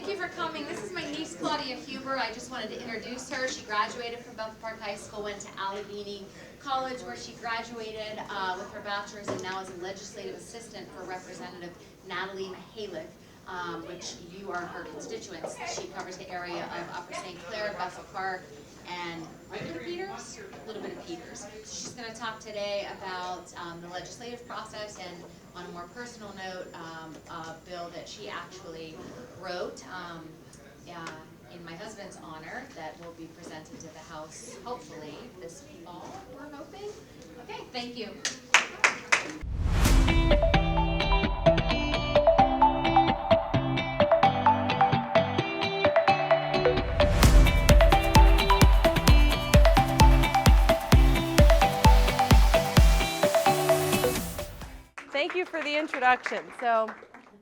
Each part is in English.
thank you for coming. This is my niece, Claudia Huber. I just wanted to introduce her. She graduated from Bethel Park High School, went to Allegheny College, where she graduated with her bachelor's and now is a legislative assistant for Representative Natalie Mihalik, which you are her constituents. She covers the area of Upper St. Clair, Bethel Park, and a little bit of Peters. So she's going to talk today about the legislative process and, on a more personal note, a bill that she actually wrote in my husband's honor that will be presented to the House hopefully this fall, we're hoping. Okay, thank you. Thank you for the introduction. So,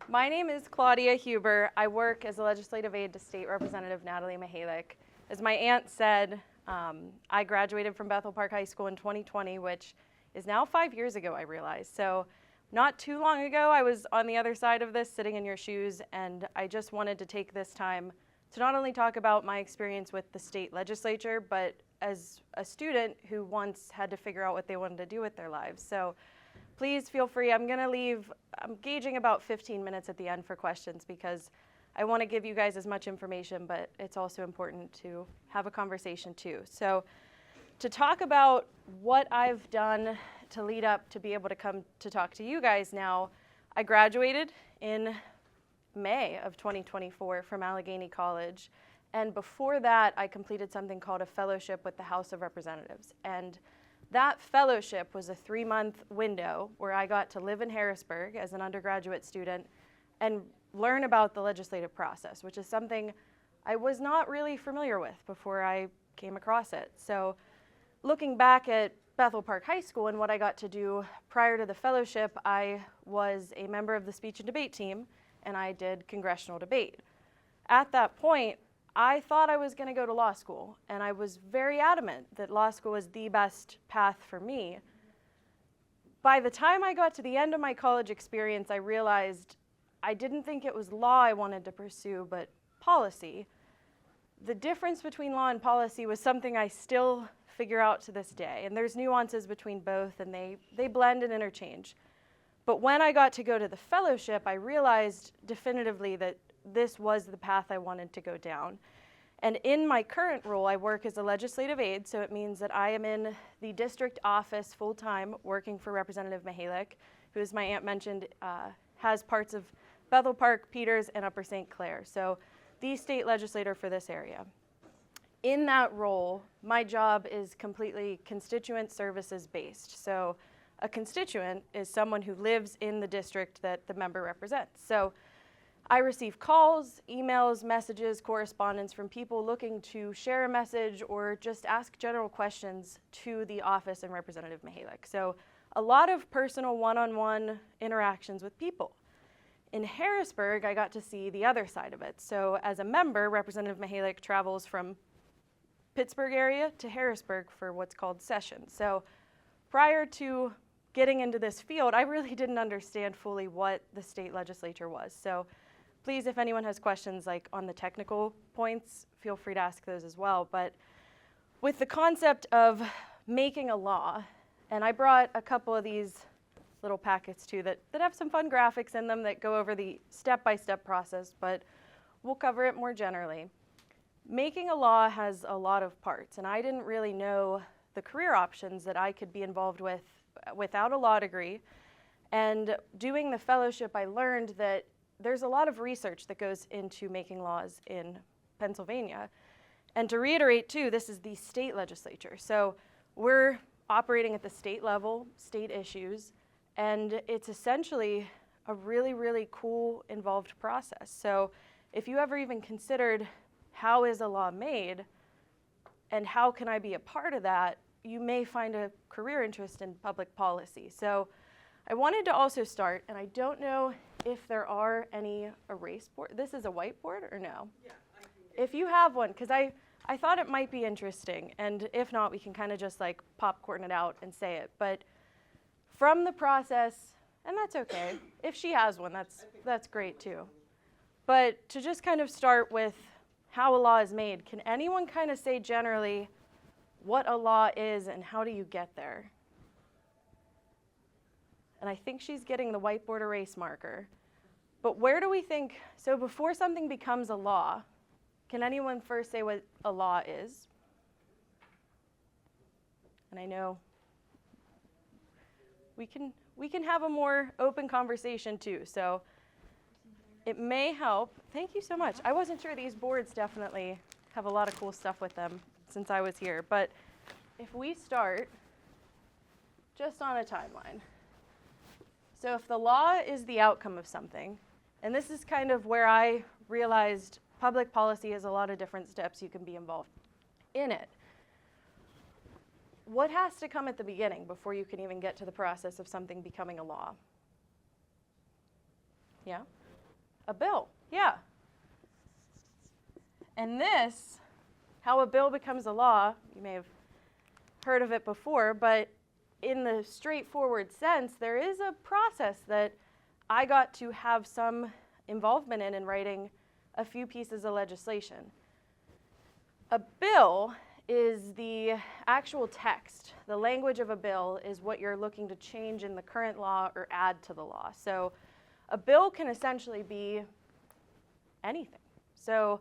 my name is Claudia Huber. I work as a legislative aide to State Representative Natalie Mihalik. As my aunt said, I graduated from Bethel Park High School in 2020, which is now 5 years ago, I realize. So, not too long ago, I was on the other side of this, sitting in your shoes, and I just wanted to take this time to not only talk about my experience with the state legislature, but as a student who once had to figure out what they wanted to do with their lives. So, please feel free. I'm gauging about 15 minutes at the end for questions because I want to give you guys as much information, but it's also important to have a conversation too. So to talk about what I've done to lead up to be able to come to talk to you guys now, I graduated in May of 2024 from Allegheny College. And before that, I completed something called a fellowship with the House of Representatives. And that fellowship was a 3-month window where I got to live in Harrisburg as an undergraduate student and learn about the legislative process, which is something I was not really familiar with before I came across it. So looking back at Bethel Park High School and what I got to do prior to the fellowship, I was a member of the speech and debate team, and I did congressional debate. At that point, I thought I was going to go to law school, and I was very adamant that law school was the best path for me. By the time I got to the end of my college experience, I realized I didn't think it was law I wanted to pursue, but policy. The difference between law and policy was something I still figure out to this day, and there's nuances between both, and they blend and interchange. But when I got to go to the fellowship, I realized definitively that this was the path I wanted to go down. And in my current role, I work as a legislative aide, so it means that I am in the district office full-time working for Representative Mihalik, who, as my aunt mentioned, has parts of Bethel Park, Peters, and Upper St. Clair. So the state legislator for this area. In that role, my job is completely constituent services based. So a constituent is someone who lives in the district that the member represents. So I receive calls, emails, messages, correspondence from people looking to share a message or just ask general questions to the office and Representative Mihalik. So a lot of personal one-on-one interactions with people. In Harrisburg, I got to see the other side of it. So as a member, Representative Mihalik travels from Pittsburgh area to Harrisburg for what's called sessions. So prior to getting into this field, I really didn't understand fully what the state legislature was. So please, if anyone has questions like on the technical points, feel free to ask those as well. But with the concept of making a law, and I brought a couple of these little packets too that have some fun graphics in them that go over the step-by-step process, but we'll cover it more generally. Making a law has a lot of parts, and I didn't really know the career options that I could be involved with without a law degree. And doing the fellowship, I learned that there's a lot of research that goes into making laws in Pennsylvania. And to reiterate too, this is the state legislature. So we're operating at the state level, state issues, and it's essentially a really, really cool, involved process. So if you ever even considered how is a law made and how can I be a part of that, you may find a career interest in public policy. So I wanted to also start, and I don't know if there are any erase board. This is a whiteboard or no? Yeah. If you have one, because I thought it might be interesting, and if not, we can kind of just like popcorn it out and say it. But from the process, and that's okay. If she has one, that's great too. But to just kind of start with how a law is made, can anyone kind of say generally what a law is and how do you get there? And I think she's getting the whiteboard erase marker. But where do we think, so before something becomes a law, can anyone first say what a law is? And I know we can have a more open conversation too. So it may help. Thank you so much. I wasn't sure. These boards definitely have a lot of cool stuff with them since I was here. But if we start just on a timeline. So if the law is the outcome of something, and this is kind of where I realized public policy has a lot of different steps you can be involved in it. What has to come at the beginning before you can even get to the process of something becoming a law? Yeah? A bill, yeah. And this, how a bill becomes a law, you may have heard of it before, but in the straightforward sense, there is a process that I got to have some involvement in writing a few pieces of legislation. A bill is the actual text. The language of a bill is what you're looking to change in the current law or add to the law. So a bill can essentially be anything. So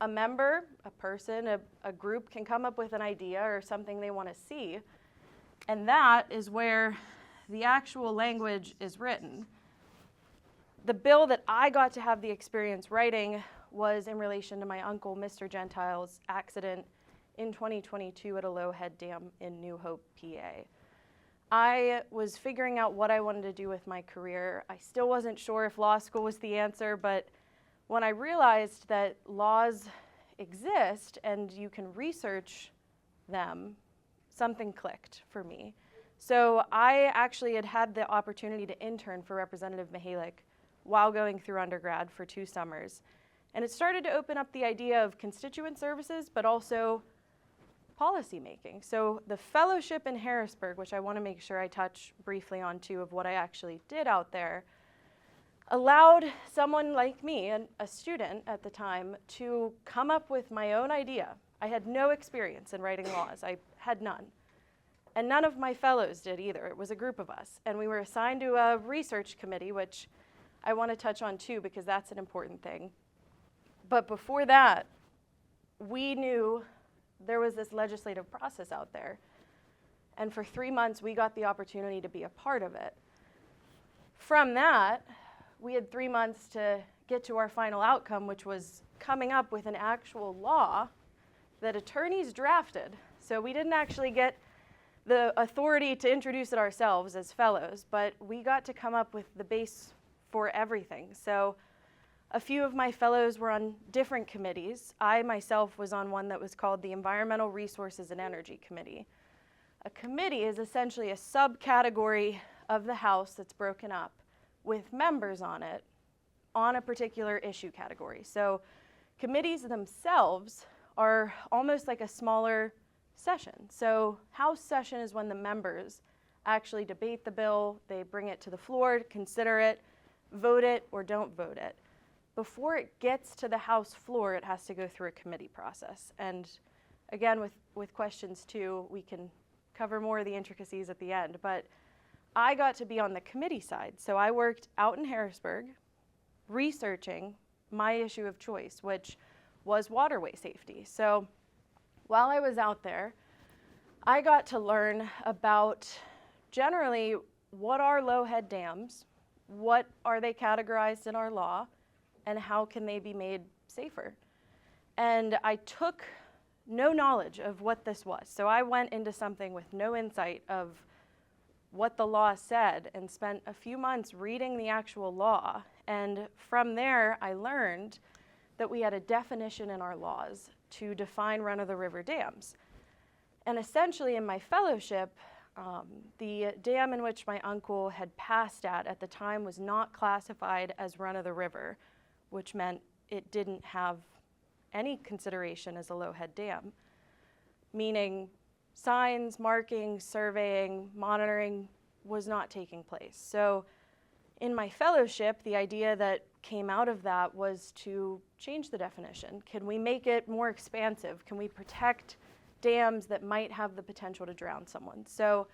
a member, a person, a group can come up with an idea or something they want to see, and that is where the actual language is written. The bill that I got to have the experience writing was in relation to my uncle, Mr. Gentile's accident in 2022 at a Lowhead Dam in New Hope, PA. I was figuring out what I wanted to do with my career. I still wasn't sure if law school was the answer, but when I realized that laws exist and you can research them, something clicked for me. So I actually had the opportunity to intern for Representative Mihalik while going through undergrad for 2 summers. And it started to open up the idea of constituent services, but also policy making. So the fellowship in Harrisburg, which I want to make sure I touch briefly on too of what I actually did out there, allowed someone like me, a student at the time, to come up with my own idea. I had no experience in writing laws. I had none. And none of my fellows did either. It was a group of us. And we were assigned to a research committee, which I want to touch on too because that's an important thing. But before that, we knew there was this legislative process out there. And for 3 months, we got the opportunity to be a part of it. From that, we had 3 months to get to our final outcome, which was coming up with an actual law that attorneys drafted. So we didn't actually get the authority to introduce it ourselves as fellows, but we got to come up with the base for everything. So a few of my fellows were on different committees. I myself was on one that was called the Environmental Resources and Energy Committee. A committee is essentially a subcategory of the House that's broken up with members on it on a particular issue category. So committees themselves are almost like a smaller session. So House session is when the members actually debate the bill, they bring it to the floor, consider it, vote it, or don't vote it. Before it gets to the House floor, it has to go through a committee process. And again, with questions too, we can cover more of the intricacies at the end. But I got to be on the committee side. So I worked out in Harrisburg researching my issue of choice, which was waterway safety. So while I was out there, I got to learn about generally what are Lowhead dams, what are they categorized in our law, and how can they be made safer. And I took no knowledge of what this was. So I went into something with no insight of what the law said and spent a few months reading the actual law. And from there, I learned that we had a definition in our laws to define run-of-the-river dams. And essentially in my fellowship, the dam in which my uncle had passed at the time was not classified as run-of-the-river, which meant it didn't have any consideration as a Lowhead dam, meaning signs, markings, surveying, monitoring was not taking place. So in my fellowship, the idea that came out of that was to change the definition. Can we make it more expansive? Can we protect dams that might have the potential to drown someone? So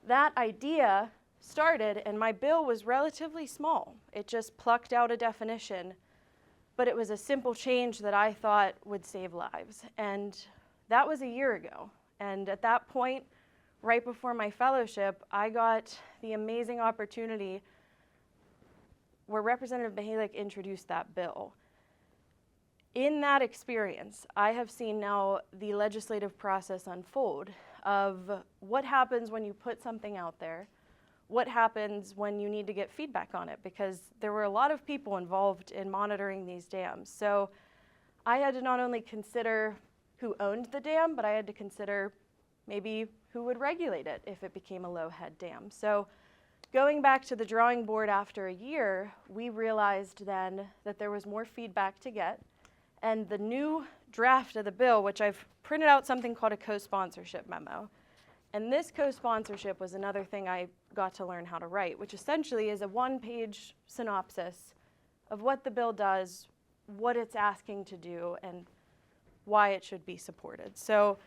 that idea started, and my bill was relatively small. It just plucked out a definition, but it was a simple change that I thought would save lives. And that was a year ago. And at that point, right before my fellowship, I got the amazing opportunity where Representative Mihalik introduced that bill. In that experience, I have seen now the legislative process unfold of what happens when you put something out there, what happens when you need to get feedback on it, because there were a lot of people involved in monitoring these dams. So I had to not only consider who owned the dam, but I had to consider maybe who would regulate it if it became a low-head dam. So going back to the drawing board after a year, we realized then that there was more feedback to get, and the new draft of the bill, which I've printed out something called a co-sponsorship memo. And this co-sponsorship was another thing I got to learn how to write, which essentially is a one-page synopsis of what the bill does, what it's asking to do, and why it should be supported. So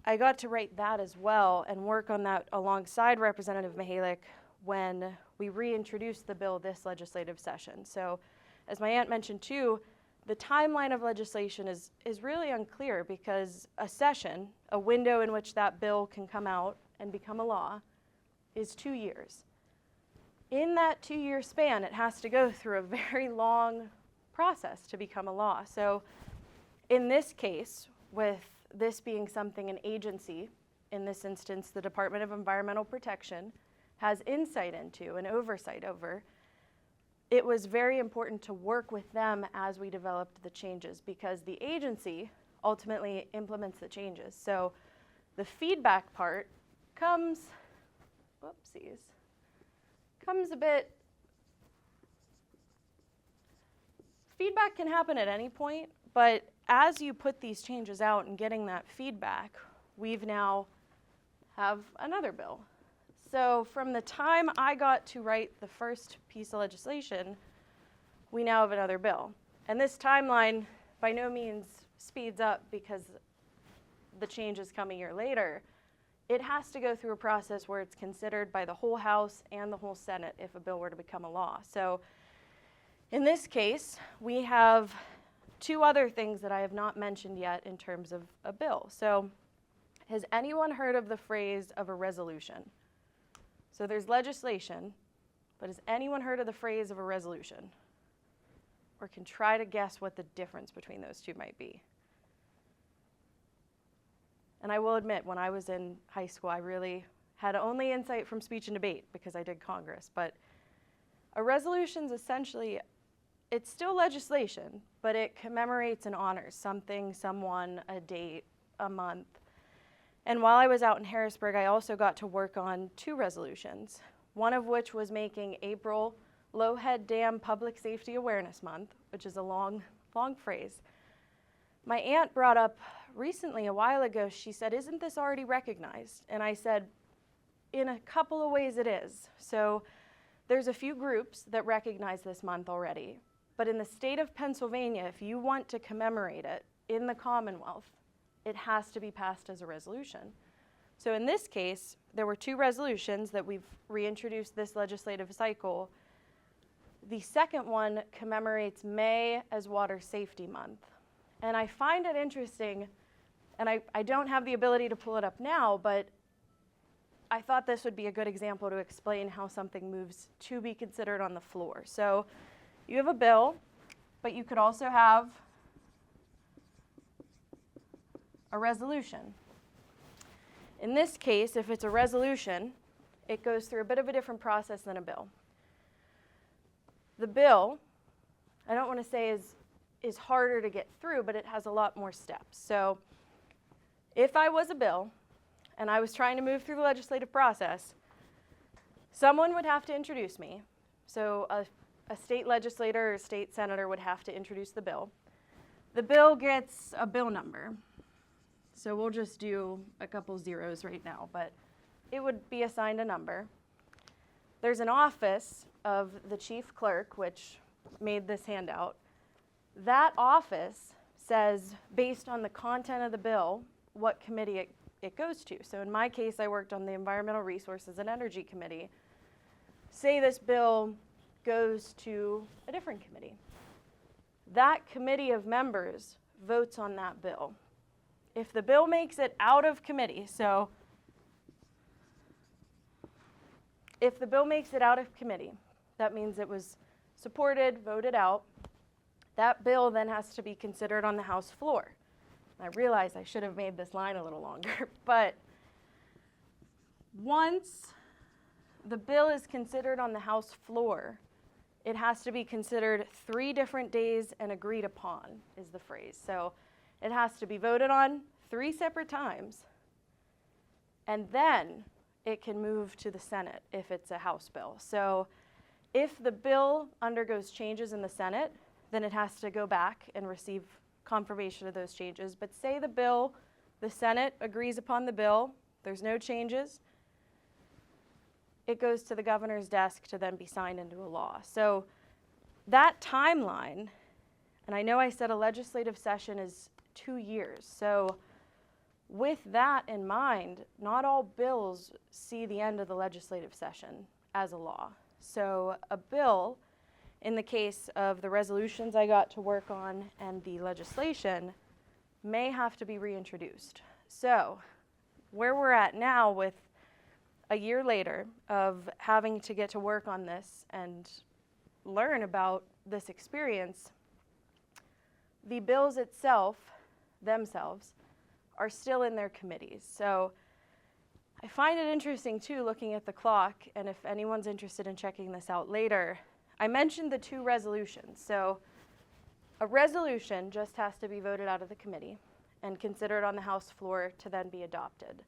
I got to write that as well and work on that alongside Representative Mihalik when we reintroduced the bill this legislative session. So as my aunt mentioned too, the timeline of legislation is really unclear because a session, a window in which that bill can come out and become a law, is 2 years. In that 2-year span, it has to go through a very long process to become a law. So in this case, with this being something an agency, in this instance the Department of Environmental Protection, has insight into and oversight over, it was very important to work with them as we developed the changes because the agency ultimately implements the changes. So the feedback part comes a bit, feedback can happen at any point, but as you put these changes out and getting that feedback, we've now have another bill. So from the time I got to write the first piece of legislation, we now have another bill. And this timeline by no means speeds up because the changes come a year later. It has to go through a process where it's considered by the whole House and the whole Senate if a bill were to become a law. So in this case, we have 2 other things that I have not mentioned yet in terms of a bill. So has anyone heard of the phrase of a resolution? So there's legislation, but has anyone heard of the phrase of a resolution? Or can try to guess what the difference between those 2 might be? And I will admit, when I was in high school, I really had only insight from speech and debate because I did Congress. But a resolution's essentially, it's still legislation, but it commemorates and honors something, someone, a date, a month. And while I was out in Harrisburg, I also got to work on 2 resolutions, one of which was making April Low-Head Dam Public Safety Awareness Month, which is a long phrase. My aunt brought up recently, a while ago, she said, "Isn't this already recognized?" And I said, in a couple of ways it is. So there's a few groups that recognize this month already, but in the state of Pennsylvania, if you want to commemorate it in the Commonwealth, it has to be passed as a resolution. So in this case, there were 2 resolutions that we've reintroduced this legislative cycle. The second one commemorates May as Water Safety Month. And I find it interesting, and I don't have the ability to pull it up now, but I thought this would be a good example to explain how something moves to be considered on the floor. So you have a bill, but you could also have a resolution. In this case, if it's a resolution, it goes through a bit of a different process than a bill. The bill, I don't want to say is harder to get through, but it has a lot more steps. So if I was a bill and I was trying to move through the legislative process, someone would have to introduce me. So a state legislator or state senator would have to introduce the bill. The bill gets a bill number. So we'll just do a couple zeros right now, but it would be assigned a number. There's an office of the chief clerk, which made this handout. That office says, based on the content of the bill, what committee it goes to. So in my case, I worked on the Environmental Resources and Energy Committee. Say this bill goes to a different committee. That committee of members votes on that bill. If the bill makes it out of committee, so if the bill makes it out of committee, that means it was supported, voted out. That bill then has to be considered on the House floor. I realize I should have made this line a little longer, but once the bill is considered on the House floor, it has to be considered 3 different days and agreed upon, is the phrase. So it has to be voted on 3 separate times, and then it can move to the Senate if it's a House bill. So if the bill undergoes changes in the Senate, then it has to go back and receive confirmation of those changes. But say the Senate agrees upon the bill, there's no changes, it goes to the governor's desk to then be signed into a law. So that timeline, and I know I said a legislative session is 2 years, so with that in mind, not all bills see the end of the legislative session as a law. So a bill, in the case of the resolutions I got to work on and the legislation, may have to be reintroduced. So where we're at now with a year later of having to get to work on this and learn about this experience, the bills themselves are still in their committees. So I find it interesting too, looking at the clock, and if anyone's interested in checking this out later, I mentioned the 2 resolutions. So a resolution just has to be voted out of the committee and considered on the House floor to then be adopted.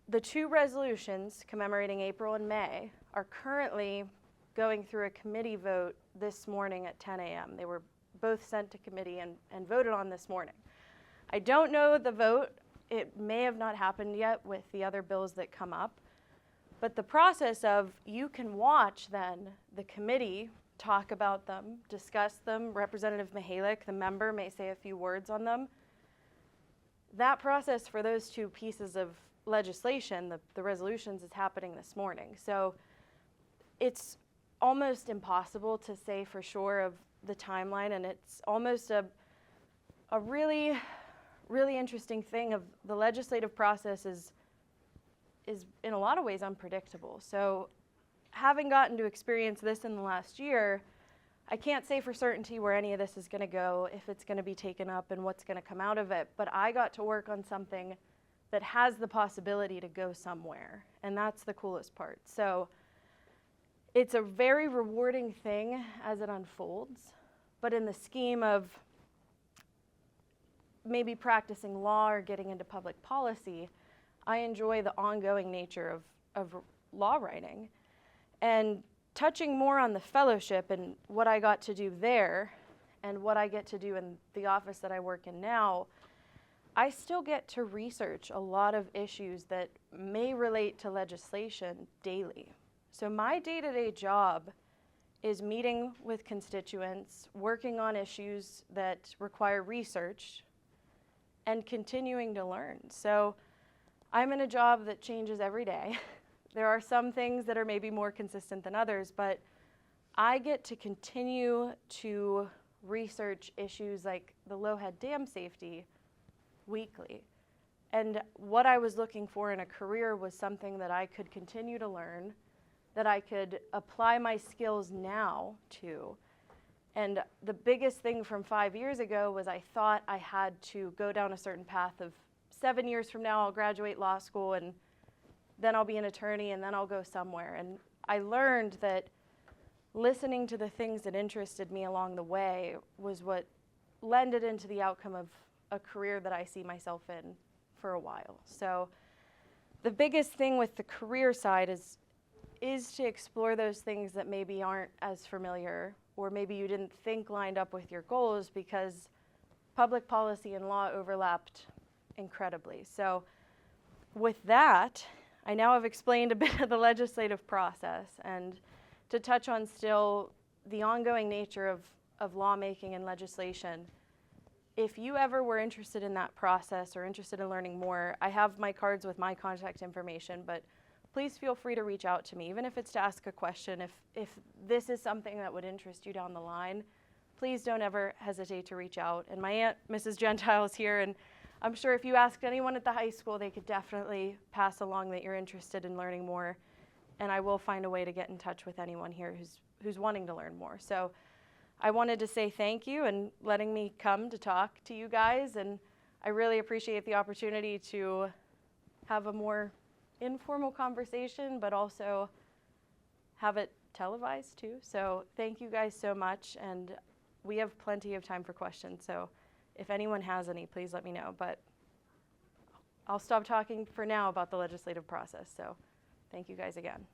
The 2 resolutions commemorating April and May are currently going through a committee vote this morning at 10 a.m. They were both sent to committee and voted on this morning. I don't know the vote. It may have not happened yet with the other bills that come up. But the process of you can watch then the committee talk about them, discuss them. Representative Mihalik, the member, may say a few words on them. That process for those 2 pieces of legislation, the resolutions, is happening this morning. So it's almost impossible to say for sure of the timeline, and it's almost a really, really interesting thing of the legislative process is in a lot of ways unpredictable. So having gotten to experience this in the last year, I can't say for certainty where any of this is going to go, if it's going to be taken up and what's going to come out of it, but I got to work on something that has the possibility to go somewhere, and that's the coolest part. So it's a very rewarding thing as it unfolds, but in the scheme of maybe practicing law or getting into public policy, I enjoy the ongoing nature of law writing. And touching more on the fellowship and what I got to do there and what I get to do in the office that I work in now, I still get to research a lot of issues that may relate to legislation daily. So my day-to-day job is meeting with constituents, working on issues that require research, and continuing to learn. So I'm in a job that changes every day. There are some things that are maybe more consistent than others, but I get to continue to research issues like the Lowhead Dam safety weekly. And what I was looking for in a career was something that I could continue to learn, that I could apply my skills now to. And the biggest thing from 5 years ago was I thought I had to go down a certain path of 7 years from now I'll graduate law school and then I'll be an attorney and then I'll go somewhere. And I learned that listening to the things that interested me along the way was what lended into the outcome of a career that I see myself in for a while. So the biggest thing with the career side is to explore those things that maybe aren't as familiar or maybe you didn't think lined up with your goals because public policy and law overlapped incredibly. So with that, I now have explained a bit of the legislative process, and to touch on still the ongoing nature of lawmaking and legislation, if you ever were interested in that process or interested in learning more, I have my cards with my contact information, but please feel free to reach out to me, even if it's to ask a question. If this is something that would interest you down the line, please don't ever hesitate to reach out. And my aunt, Mrs. Gentile, is here, and I'm sure if you asked anyone at the high school, they could definitely pass along that you're interested in learning more. And I will find a way to get in touch with anyone here who's wanting to learn more. So I wanted to say thank you and letting me come to talk to you guys, and I really appreciate the opportunity to have a more informal conversation, but also have it televised too. So thank you guys so much, and we have plenty of time for questions, so if anyone has any, please let me know. But I'll stop talking for now about the legislative process, so thank you guys again.